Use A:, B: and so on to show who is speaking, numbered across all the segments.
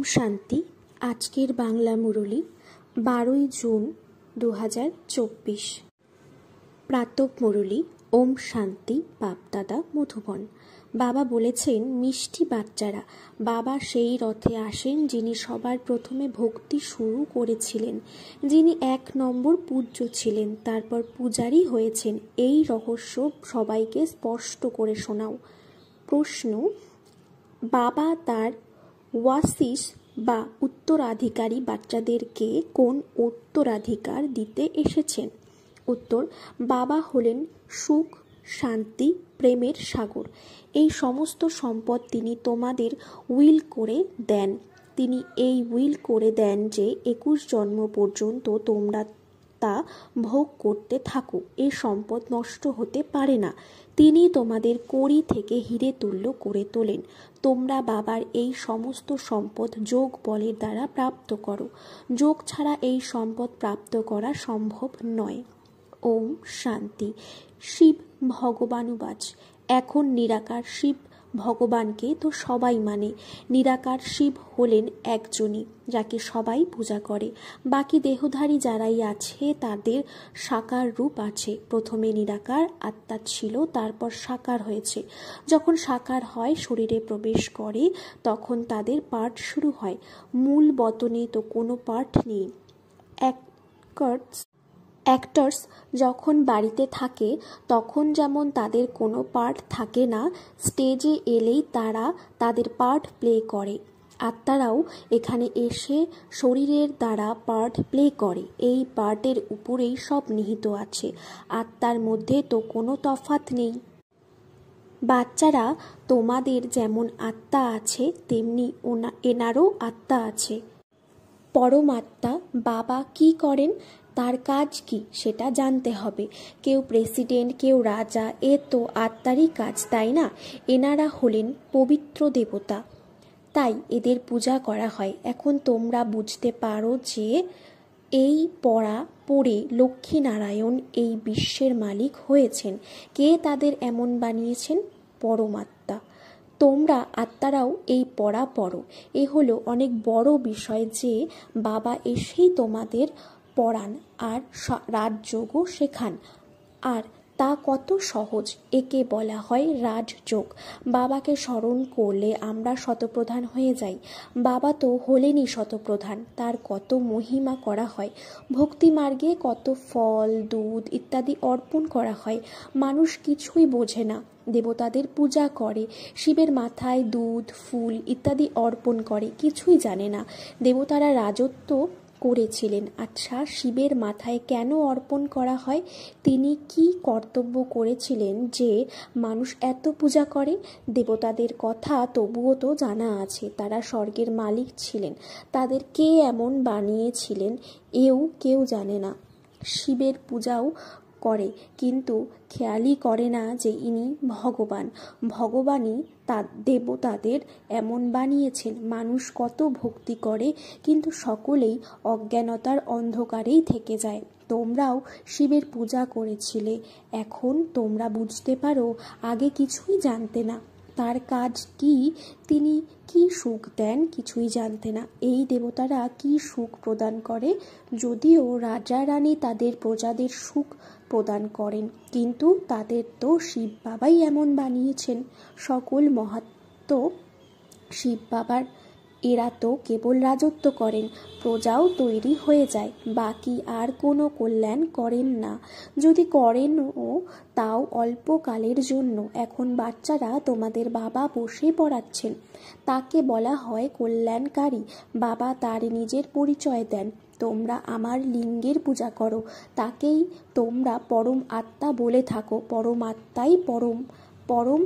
A: শান্তি। আজকের বাংলা মুরলী 12 জুন 2024। প্রাতক মুরলী। ওম শান্তি। বাপদাদা মধুবন। বাবা বলেছেন, মিষ্টি বাচ্চারা, বাবা সেই রথে আসেন যিনি সবার প্রথমে ভক্তি শুরু করেছিলেন, যিনি 1 নম্বর পূজ্য ছিলেন, তারপর পূজারী হয়েছেন। এই রহস্য সবাইকে স্পষ্ট করে শোনাও। প্রশ্ন: বাবা তার ওয়াসিস বা উত্তরাধিকারী বাচ্চাদেরকে কোন উত্তরাধিকার দিতে এসেছেন? উত্তর: বাবা হলেন সুখ, শান্তি, প্রেমের সাগর। এই সমস্ত সম্পদ তিনি তোমাদের উইল করে দেন। তিনি এই উইল করে দেন যে 21 জন্ম পর্যন্ত তোমরা তা ভোগ করতে থাকো। এই সম্পদ নষ্ট হতে পারে না। তিনি তোমাদের কড়ি থেকে হিরে তুল্য করে তোলেন। তোমরা বাবার এই সমস্ত সম্পদ যোগ বলের দ্বারা প্রাপ্ত করো। যোগ ছাড়া এই সম্পদ প্রাপ্ত করা সম্ভব নয়। ওম শান্তি। শিব ভগবানুবাচ। এখন নিরাকার শিব ভগবানকে তো সবাই মানে। নিরাকার শিব হলেন একজনই, যাকে সবাই পূজা করে। বাকি দেহধারী যারাই আছে তাদের সাকার রূপ আছে। প্রথমে নিরাকার আত্মা ছিল, তারপর সাকার হয়েছে। যখন সাকার হয়, শরীরে প্রবেশ করে, তখন তাদের পাঠ শুরু হয়। মূল বতনে তো কোনো পাঠ নেই। অ্যাক্টরস যখন বাড়িতে থাকে তখন যেমন তাদের কোনো পার্ট থাকে না, স্টেজে এলেই তারা তাদের পার্ট প্লে করে। আত্মারাও এখানে এসে শরীরের দ্বারা পার্ট প্লে করে। এই পার্টের উপরেই সব নিহিত আছে। আত্মার মধ্যে তো কোনো তফাৎ নেই। বাচ্চারা, তোমাদের যেমন আত্মা আছে তেমনি এনারও আত্মা আছে। পরমাত্মা বাবা কি করেন, তার কাজ কি সেটা জানতে হবে। কেউ প্রেসিডেন্ট, কেউ রাজা, এ তো আত্মারই কাজ, তাই না? এনারা হলেন পবিত্র দেবতা, তাই এদের পূজা করা হয়। এখন তোমরা বুঝতে পারো যে এই পড়ে লক্ষ্মীনারায়ণ এই বিশ্বের মালিক হয়েছেন। কে তাদের এমন বানিয়েছেন? পরমাত্মা। তোমরা আত্মারাও এই পড়ো। এ হলো অনেক বড় বিষয় যে বাবা এসেই তোমাদের পড়ান আর রাজযোগও শেখান। আর তা কত সহজ। একে বলা হয় রাজযোগ। বাবাকে স্মরণ করলে আমরা শতপ্রধান হয়ে যাই। বাবা তো হলেনই শতপ্রধান, তার কত মহিমা করা হয়। ভক্তি মার্গে কত ফল, দুধ ইত্যাদি অর্পণ করা হয়। মানুষ কিছুই বোঝে না। দেবতাদের পূজা করে, শিবের মাথায় দুধ, ফুল ইত্যাদি অর্পণ করে, কিছুই জানে না দেবতারা রাজত্ব করেছিলেন। আচ্ছা, শিবের মাথায় কেন অর্পণ করা হয়? তিনি কি কর্তব্য করেছিলেন যে মানুষ এত পূজা করে? দেবতাদের কথা তবুও তো জানা আছে, তারা স্বর্গের মালিক ছিলেন। তাদের কে এমন বানিয়েছিলেন এও কেউ জানে না। শিবের পূজাও করে, কিন্তু খেয়ালই করে না যে ইনি ভগবান। ভগবানই দেবতাদের এমন বানিয়েছেন। মানুষ কত ভক্তি করে, কিন্তু সকলেই অজ্ঞানতার অন্ধকারেই থেকে যায়। তোমরাও শিবের পূজা করেছিলে, এখন তোমরা বুঝতে পারো। আগে কিছুই জানতে না তার কাজ কি, তিনি কি সুখ দেন কিছুই জানতে না। এই দেবতারা কি সুখ প্রদান করে? যদিও রাজা রানী তাদের প্রজাদের সুখ প্রদান করেন, কিন্তু তাদের তো শিব বাবাই এমন বানিয়েছেন। সকল মহাত্ম শিব বাবার। এরা তো কেবল রাজত্ব করেন, প্রজাও তৈরি হয়ে যায়, বাকি আর কোনো কল্যাণ করেন না। যদি করেনও তাও অল্পকালের জন্য। এখন বাচ্চারা, তোমাদের বাবা বসে পড়াচ্ছেন, তাকে বলা হয় কল্যাণকারী। বাবা তার নিজের পরিচয় দেন। তোমরা আমার লিঙ্গের পূজা করো, তাকেই তোমরা পরম আত্মা বলে থাকো। পরমাত্মাই পরম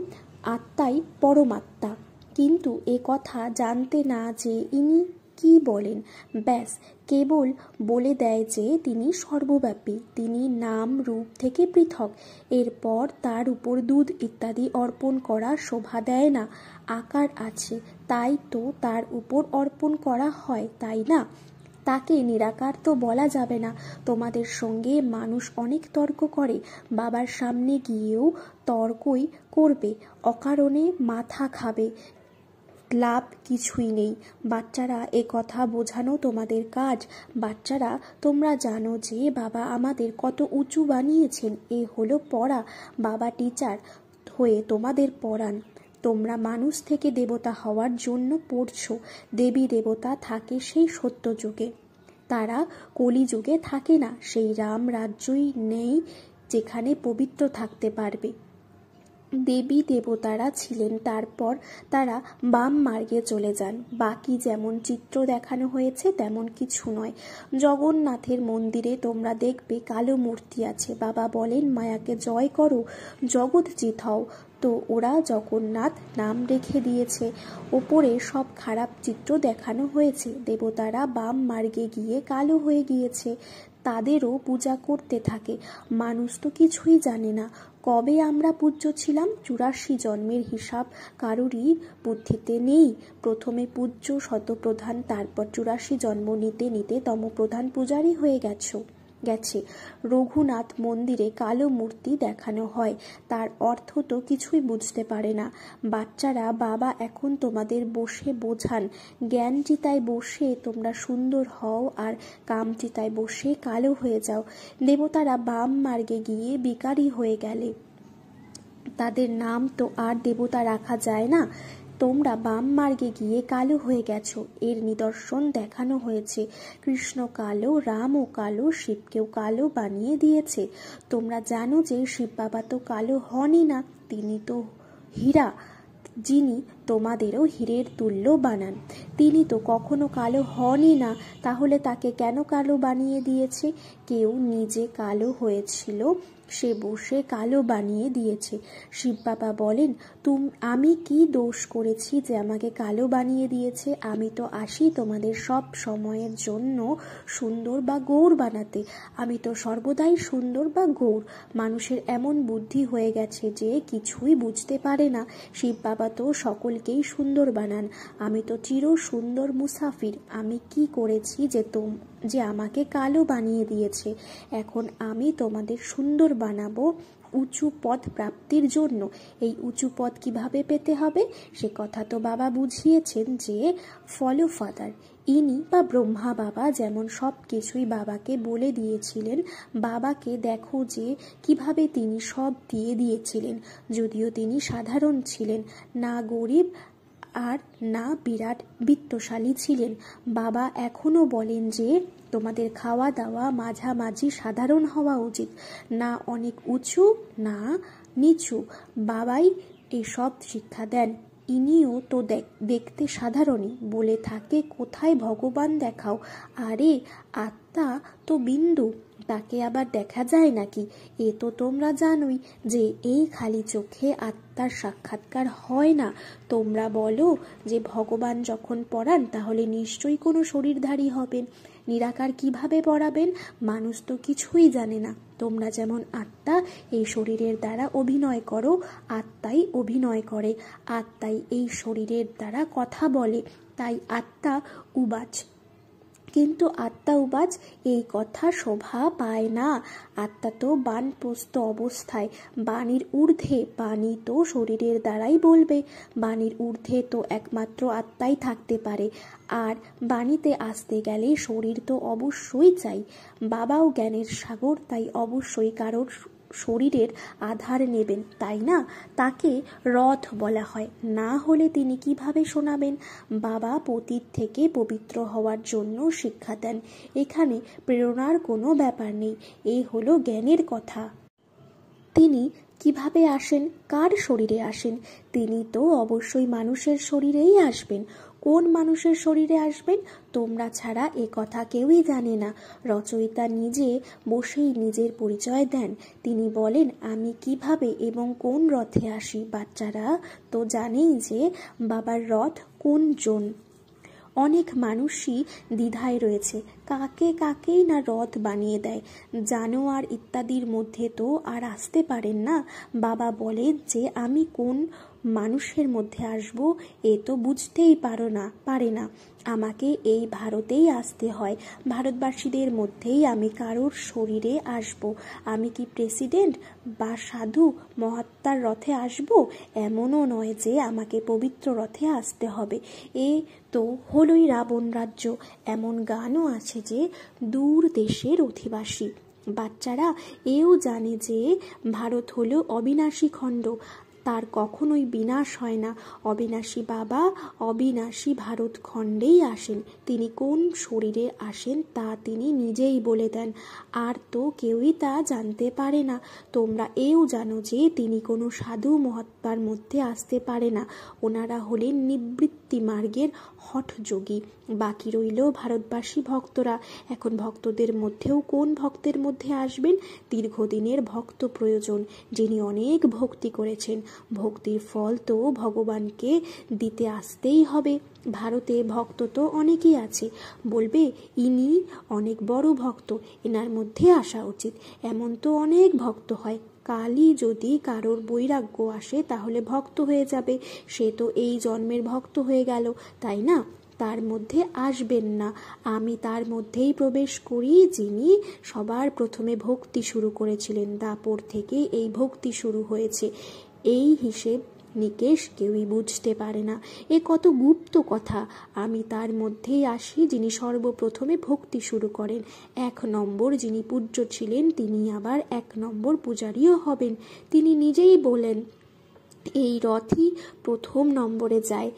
A: আত্মাই পরমাত্মা। কিন্তু এ কথা জানতে না যে ইনি কি বলেন। ব্যাস কেবল বলে দেয় যে তিনি সর্বব্যাপী, তিনি নাম রূপ থেকে পৃথক। এরপর তার উপর দুধ ইত্যাদি অর্পণ করা শোভা দেয় না। আকার আছে, তাই তো তার উপর অর্পণ করা হয়, তাই না? তাকে নিরাকার তো বলা যাবে না। তোমাদের সঙ্গে মানুষ অনেক তর্ক করে, বাবার সামনে গিয়েও তর্কই করবে, অকারণে মাথা খাবে। লাভ কিছুই নেই। বাচ্চারা এ কথা বোঝানো তোমাদের কাজ। বাচ্চারা, তোমরা জানো যে বাবা আমাদের কত উঁচু বানিয়েছেন। এ হলো পড়া। বাবা টিচার হয়ে তোমাদের পড়ান। তোমরা মানুষ থেকে দেবতা হওয়ার জন্য পড়ছো। দেবী দেবতা থাকে সেই সত্য যুগে, তারা কলিযুগে থাকে না। সেই রাম রাজ্যই নেই যেখানে পবিত্র থাকতে পারবে। দেবী দেবতারা ছিলেন, তারপর তারা বাম মার্গে চলে যান। বাকি যেমন চিত্র দেখানো হয়েছে তেমন কিছু নয়। জগন্নাথের মন্দিরে তোমরা দেখবে কালো মূর্তি আছে। বাবা বলেন, মায়াকে জয় করো, জগৎ জিত হও। তো ওরা জগন্নাথ নাম রেখে দিয়েছে। ওপরে সব খারাপ চিত্র দেখানো হয়েছে। দেবতারা বাম মার্গে গিয়ে কালো হয়ে গিয়েছে, তাদেরও পূজা করতে থাকে। মানুষ তো কিছুই জানে না কবে আমরা পূজ্য ছিলাম। 84 জন্মের হিসাব কারুরই বুদ্ধিতে নেই। প্রথমে পূজ্য শতপ্রধান, তারপর 84 জন্ম নিতে নিতে তমপ্রধান পূজারী হয়ে গেছে। রঘুনাথ মন্দিরে কালো মূর্তি দেখানো হয়, তার অর্থ তো কিছুই বুঝতে পারে না। বাচ্চারা, বাবা এখন তোমাদের বসে বোঝান। জ্ঞান চিতায় বসে তোমরা সুন্দর হও, আর কাম চিতায় বসে কালো হয়ে যাও। দেবতারা বাম মার্গে গিয়ে বিকারী হয়ে গেলে, তাদের নাম তো আর দেবতা রাখা যায় না। তোমরা বাম মার্গে গিয়ে কালো হয়ে গেছো, এর নিদর্শন দেখানো হয়েছে। কৃষ্ণ কালো, রামও কালো, শিবকেও কালো বানিয়ে দিয়েছে। তোমরা জানো যে শিব বাবা তো কালো হনই না, তিনি তো হীরা, যিনি তোমাদেরও হীরের তুল্য বানান। তিনি তো কখনো কালো হনই না, তাহলে তাকে কেন কালো বানিয়ে দিয়েছে? কেউ নিজে কালো হয়েছিল, সে বসে কালো বানিয়ে দিয়েছে। শিব বাবা বলেন, আমি কি দোষ করেছি যে আমাকে কালো বানিয়ে দিয়েছে? আমি তো আসি তোমাদের সব সময়ের জন্য সুন্দর বা গৌর বানাতে। আমি তো সর্বদাই সুন্দর বা গৌর। মানুষের এমন বুদ্ধি হয়ে গেছে যে কিছুই বুঝতে পারে না। শিব বাবা তো সকলকেই সুন্দর বানান। আমি তো চির সুন্দর মুসাফির। আমি কি করেছি যে আমাকে কালো বানিয়ে দিয়েছে? এখন আমি তোমাদের সুন্দর বানাবো উঁচু পদ প্রাপ্তির জন্য। এই উঁচু পদ কিভাবে পেতে হবে সে কথা তো বাবা বুঝিয়েছেন যে ফলো ফাদার। ইনি বা ব্রহ্মা বাবা যেমন সব কিছুই বাবাকে বলে দিয়েছিলেন। বাবাকে দেখো যে কিভাবে তিনি সব দিয়ে দিয়েছিলেন, যদিও তিনি সাধারণ ছিলেন, না গরিব আর না বিরাট বিত্তশালী ছিলেন। বাবা এখনো বলেন যে তোমাদের খাওয়া দাওয়া মাঝামাঝি সাধারণ হওয়া উচিত, না অনেক উঁচু না নিচু। বাবাই এসব শিক্ষা দেন। ইনিও তো দেখতে সাধারণই, বলে থাকে কোথায় ভগবান দেখাও। আরে আত্মা তো বিন্দু, তাকে আবার দেখা যায় নাকি? এ তো তোমরা জানোই যে এই খালি চোখে আত্মার সাক্ষাৎকার হয় না। তোমরা বলো যে ভগবান যখন পড়ান তাহলে নিশ্চয়ই কোনো শরীরধারী হবেন। নিরাকার কিভাবে পড়াবেন? মানুষ তো কিছুই জানে না। তোমরা যেমন আত্মা এই শরীরের দ্বারা অভিনয় করো, আত্মাই অভিনয় করে, আত্মাই এই শরীরের দ্বারা কথা বলে, তাই আত্মা উবাচ। কিন্তু আত্মা উবাচ এই কথা শোভা পায় না। আত্মা তো বানপ্রস্থ অবস্থায়, বাণীর ঊর্ধ্বে। বাণী তো শরীরের দ্বারাই বলবে। বাণীর ঊর্ধ্বে তো একমাত্র আত্মাই থাকতে পারে। আর বাণীতে আসতে গেলে শরীর তো অবশ্যই চাই। বাবাও জ্ঞানের সাগর, তাই অবশ্যই কারোর শরীরের আধার নেবেন, তাই না? তাকে রথ বলা হয়, না হলে তিনি কিভাবে শোনাবেন? বাবা পতীত থেকে পবিত্র হওয়ার জন্য শিক্ষা দেন। এখানে প্রেরণার কোনো ব্যাপার নেই, এই হলো জ্ঞানের কথা। তিনি কিভাবে আসেন, কার শরীরে আসেন? তিনি তো অবশ্যই মানুষের শরীরেই আসবেন। কোন মানুষের শরীরে আসবেন তোমরা ছাড়া এ কথা কেউই জানে না। রচয়িতা নিজে বসেই নিজের পরিচয় দেন। তিনি বলেন, আমি কিভাবে এবং কোন রথে আসি। বাচ্চারা তো জানেই যে বাবার রথ কোন জন। অনেক মানুষই দ্বিধায় রয়েছে, কাকে কাকেই না রথ বানিয়ে দেয়। জানোয়ার ইত্যাদির মধ্যে তো আর আসতে পারেন না। বাবা বলে যে আমি কোন মানুষের মধ্যে আসব এ তো বুঝতেই পারে না। আমাকে এই ভারতেই আসতে হয়, ভারতবাসীদের মধ্যেই আমি কারোর শরীরে আসব। আমি কি প্রেসিডেন্ট বা সাধু মহাত্মার রথে আসব? এমনও নয় যে আমাকে পবিত্র রথে আসতে হবে। এ তো হলোই রাবণ রাজ্য। এমন গানও আছে যে দূর দেশের অধিবাসী। বাচ্চারা এও জানে যে ভারত হলো অবিনাশী খণ্ড, তার কখনোই বিনাশ হয় না। অবিনাশী বাবা অবিনাশী ভারত খণ্ডেই আসেন। তিনি কোন শরীরে আসেন তা তিনি নিজেই বলে দেন, আর তো কেউই তা জানতে পারে না। তোমরা এও জানো যে তিনি কোনো সাধু মহাত্মার মধ্যে আসতে পারে না। ওনারা হলেন নিবৃত্তি মার্গের হঠযোগী। বাকি রইল ভারতবাসী ভক্তরা। এখন ভক্তদের মধ্যেও কোন ভক্তের মধ্যে আসবেন? দীর্ঘদিনের ভক্ত প্রয়োজন, যিনি অনেক ভক্তি করেছেন। ভক্তির ফল তো ভগবানকে দিতে আসতেই হবে। ভারতে ভক্ত তো অনেকেই আছে, বলবে ইনি অনেক বড় ভক্ত, এনার মধ্যে আসা উচিত। এমন তো অনেক ভক্ত হয়। কালই যদি কারোর বৈরাগ্য আসে তাহলে ভক্ত হয়ে যাবে, সে তো এই জন্মের ভক্ত হয়ে গেল, তাই না? তার মধ্যে আসবেন না। আমি তার মধ্যেই প্রবেশ করি, যিনি সবার প্রথমে ভক্তি শুরু করেছিলেন। দাপর থেকে এই ভক্তি শুরু হয়েছে। এই হিসেব নিকেশ কেউই বুঝতে পারে না। এ কত গুপ্ত কথা। আমি তার মধ্যেই আসি যিনি সর্বপ্রথমে ভক্তি শুরু করেন। 1 নম্বর যিনি পূজ্য ছিলেন তিনি আবার 1 নম্বর পূজারীও হবেন। তিনি নিজেই বলেন এই রথই প্রথম নম্বরে যায়,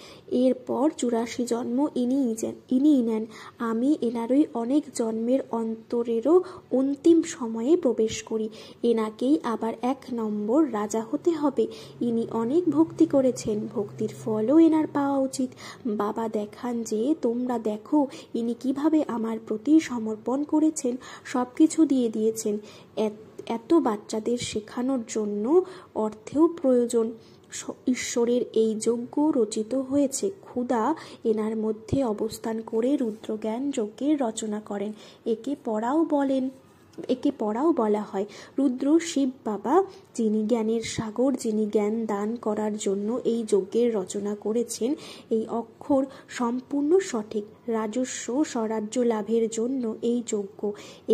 A: এরপর 84 জন্ম ইনিই নেন। আমি এনারই অনেক জন্মের অন্তরেরও অন্তিম সময়ে প্রবেশ করি। এনাকেই আবার 1 নম্বর রাজা হতে হবে। ইনি অনেক ভক্তি করেছেন, ভক্তির ফলও এনার পাওয়া উচিত। বাবা দেখান যে তোমরা দেখো ইনি কিভাবে আমার প্রতি সমর্পণ করেছেন, সব কিছু দিয়ে দিয়েছেন। এত বাচ্চাদের শেখানোর জন্য অর্থেও প্রয়োজন। ঈশ্বরের এই যজ্ঞ রচিত হয়েছে। ক্ষুধা এনার মধ্যে অবস্থান করে রুদ্রজ্ঞান যজ্ঞের রচনা করেন। একে পড়াও বলা হয়। রুদ্র শিব বাবা, যিনি জ্ঞানের সাগর, যিনি জ্ঞান দান করার জন্য এই যজ্ঞের রচনা করেছেন। এই অক্ষর সম্পূর্ণ সঠিক। রাজস্ব স্বরাজ্য লাভের জন্য এই যজ্ঞ।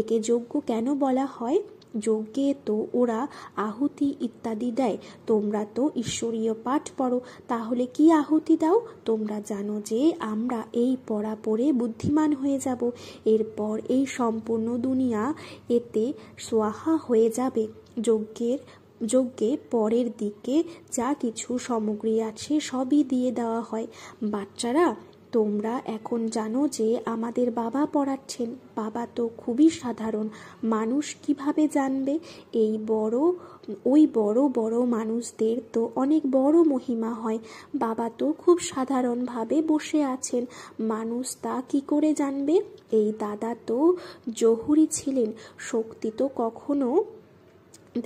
A: একে যজ্ঞ কেন বলা হয়? যজ্ঞে তো ওরা আহুতি ইত্যাদি দেয়। তোমরা তো ঈশ্বরীয় পাঠ পড়ো, তাহলে কি আহুতি দাও? তোমরা জানো যে আমরা এই পড়া পড়ে বুদ্ধিমান হয়ে যাব, এরপর এই সম্পূর্ণ দুনিয়া এতে সোয়াহা হয়ে যাবে। যজ্ঞে পরের দিকে যা কিছু সামগ্রী আছে সবই দিয়ে দেওয়া হয়। বাচ্চারা, তোমরা এখন জানো যে আমাদের বাবা পড়াচ্ছেন। বাবা তো খুবই সাধারণ মানুষ, কিভাবে জানবে? ওই বড় বড় মানুষদের তো অনেক বড় মহিমা হয়। বাবা তো খুব সাধারণভাবে বসে আছেন, মানুষ তা কি করে জানবে? এই দাদা তো জহুরি ছিলেন। শক্তি তো কখনো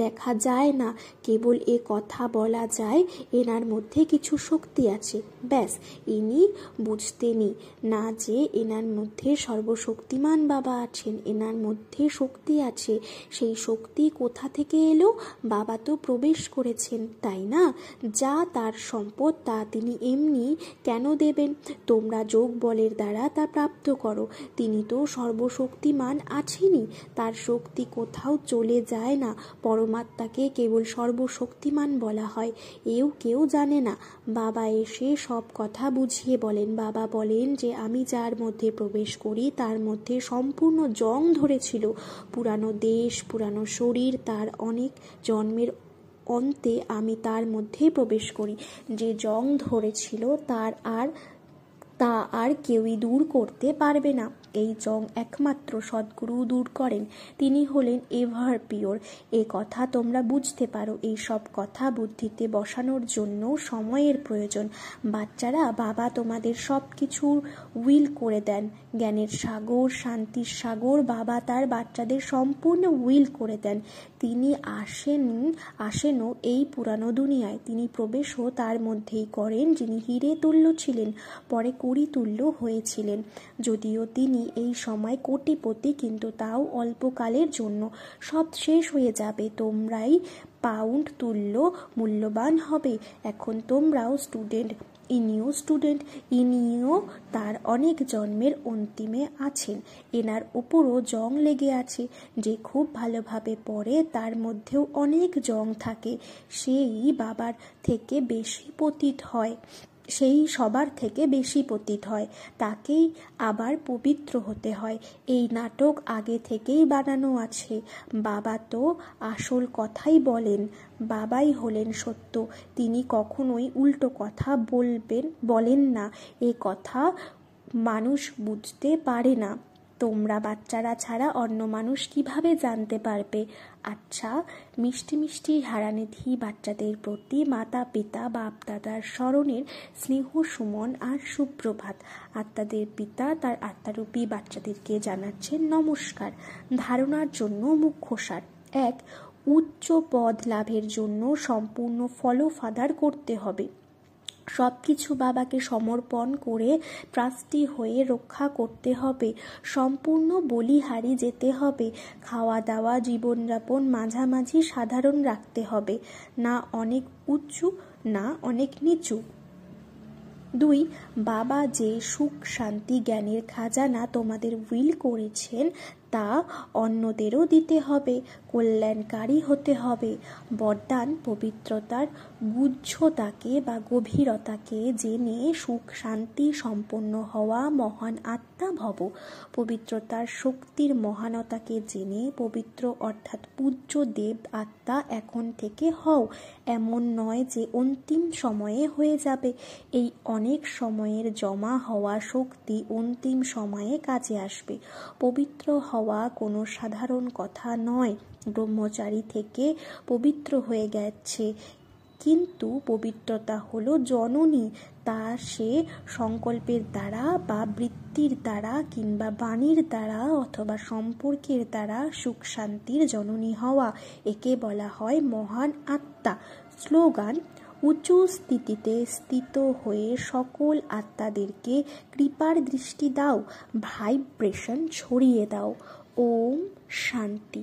A: দেখা যায় না, কেবল এ কথা বলা যায় এনার মধ্যে কিছু শক্তি আছে, ব্যাস। ইনি বুঝতেনি না যে এনার মধ্যে সর্বশক্তিমান বাবা আছেন, এনার মধ্যে শক্তি আছে। সেই শক্তি কোথা থেকে এলো? বাবা তো প্রবেশ করেছেন, তাই না? যা তার সম্পদ তা তিনি এমনি কেন দেবেন? তোমরা যোগ বলের দ্বারা তা প্রাপ্ত করো। তিনি তো সর্বশক্তিমান আছেনই, তার শক্তি কোথাও চলে যায় না। পরমাত্মাকে কেবল সর্বশক্তিমান বলা হয়, এও কেউ জানে না। বাবা এসে সব কথা বুঝিয়ে বলেন। বাবা বলেন যে আমি যার মধ্যে প্রবেশ করি তার মধ্যে সম্পূর্ণ জং ধরেছিল, পুরানো দেশ, পুরানো শরীর, তার অনেক জন্মের অন্তে আমি তার মধ্যে প্রবেশ করি। যে জং ধরেছিল তা আর কেউই দূর করতে পারবে না। এই জং একমাত্র সদ্গুরু দূর করেন, তিনি হলেন এভার পিওর। এ কথা তোমরা বুঝতে পারো। এই সব কথা বুদ্ধিতে বসানোর জন্য সময়ের প্রয়োজন। বাচ্চারা, বাবা তোমাদের সব কিছুর উইল করে দেন। জ্ঞানের সাগর, শান্তির সাগর, বাবা তার বাচ্চাদের সম্পূর্ণ উইল করে দেন। তিনি আসেনও এই পুরানো দুনিয়ায়। তিনি প্রবেশও তার মধ্যেই করেন, যিনি হিরে তুল্য ছিলেন। পরে পরিতুল্য হয়েছিলেন। যদিও তিনি এই সময় কোটিপতি, কিন্তু তাও অল্পকালের জন্য। সব শেষ হয়ে যাবে, তোমরাই পাউন্ড তুল্য মূল্যবান হবে। এখন তোমরাও স্টুডেন্ট, ইনিও তার অনেক জন্মের অন্তিমে আছেন। এনার উপরও জং লেগে আছে। যে খুব ভালোভাবে পড়ে তার মধ্যেও অনেক জং থাকে। সেই বাবার থেকে বেশি পতিত হয়, সেই সবার থেকে বেশি পতিত হয়, তাকেই আবার পবিত্র হতে হয়। এই নাটক আগে থেকেই বানানো আছে। বাবা তো আসল কথাই বলেন, বাবাই হলেন সত্য। তিনি কখনোই উল্টো কথা বলেন না। এ কথা মানুষ বুঝতে পারে না। তোমরা বাচ্চারা ছাড়া অন্য মানুষ কিভাবে জানতে পারবে? আচ্ছা, মিষ্টি মিষ্টি হারানিধি বাচ্চাদের প্রতি মাতা পিতা বাপ দাদার স্মরণের স্নেহ সুমন আর সুপ্রভাত। আত্মাদের পিতা তার আত্মারূপী বাচ্চাদেরকে জানাচ্ছেন নমস্কার। ধারণার জন্য মুখ্য সার: 1. উচ্চ পদ লাভের জন্য সম্পূর্ণ ফলোফাদার করতে হবে। সবকিছু বাবাকে সমর্পণ করে ট্রাস্টি হয়ে রক্ষা করতে হবে। সম্পূর্ণ বলিহারি যেতে হবে। খাওয়া দাওয়া জীবনযাপন মাঝামাঝি সাধারণ রাখতে হবে, না অনেক উঁচু না অনেক নিচু। 2. বাবা যে সুখ শান্তি জ্ঞানের খাজানা তোমাদের উইল করেছেন তা অন্যদেরও দিতে হবে, কল্যাণকারী হতে হবে। বরদান: পবিত্রতার গুহ্যতাকে বা গভীরতাকে জেনে সুখ শান্তি সম্পন্ন হওয়া মহান আত্মা ভব। পবিত্রতার শক্তির মহানতাকে জেনে পবিত্র অর্থাৎ পূজ্য দেব আত্মা এখন থেকে হও। এমন নয় যে অন্তিম সময়ে হয়ে যাবে। এই অনেক সময়ের জমা হওয়া শক্তি অন্তিম সময়ে কাজে আসবে। পবিত্র হওয়া কোনো সাধারণ কথা নয়। ব্রহ্মচারী থেকে পবিত্র হয়ে গেছে, কিন্তু পবিত্রতা হলো জননী। তা সে সংকল্পের দ্বারা বা বৃত্তির দ্বারা কিংবা বাণীর দ্বারা অথবা সম্পর্কের দ্বারা সুখ শান্তির জননী হওয়া। একে বলা হয় মহান আত্মা। স্লোগান: উঁচু স্থিতিতে স্থিত হয়ে সকল আত্মাদেরকে কৃপার দৃষ্টি দাও, ভাইব্রেশন ছড়িয়ে দাও। ওম শান্তি।